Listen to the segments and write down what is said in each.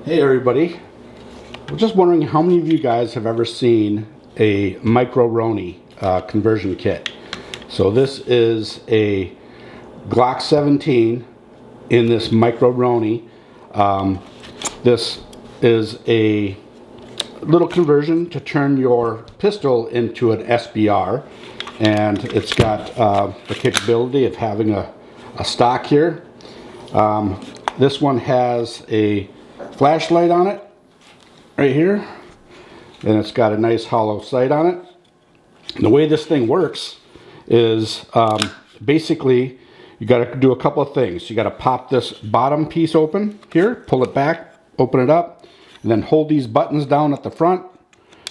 Hey everybody, I'm just wondering how many of you guys have ever seen a Micro Roni conversion kit. So this is a Glock 17 in this Micro Roni. This is a little conversion to turn your pistol into an SBR, and it's got the capability of having a stock here. This one has a flashlight on it right here, and it's got a nice hollow sight on it. And the way this thing works is basically you got to do a couple of things. You got to pop this bottom piece open here, pull it back, open it up, and then hold these buttons down at the front,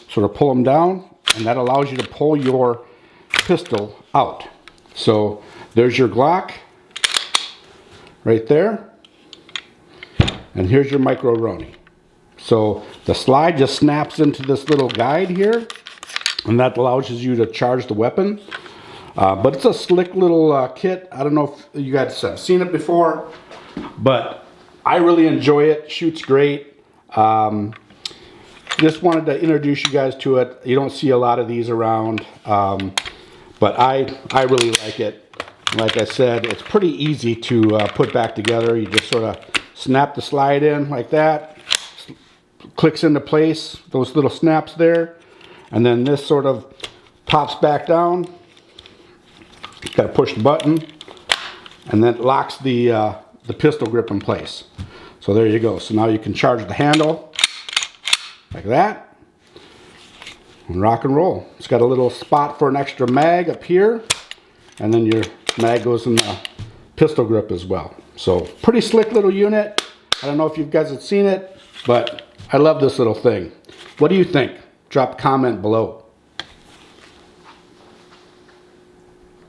sort of pull them down, and that allows you to pull your pistol out. So there's your Glock right there. And here's your Micro Roni. So the slide just snaps into this little guide here, and that allows you to charge the weapon. But it's a slick little kit. I don't know if you guys have seen it before, but I really enjoy it. Shoots great. Just wanted to introduce you guys to it. You don't see a lot of these around, but I really like it. Like I said, it's pretty easy to put back together. You just sort of snap the slide in like that, clicks into place, those little snaps there, and then this sort of pops back down. Got to push the button, and then it locks the pistol grip in place. So there you go. So now you can charge the handle like that and rock and roll. It's got a little spot for an extra mag up here, and then your mag goes in the pistol grip as well. So pretty slick little unit. I don't know if you guys have seen it, but I love this little thing. What do you think? Drop a comment below.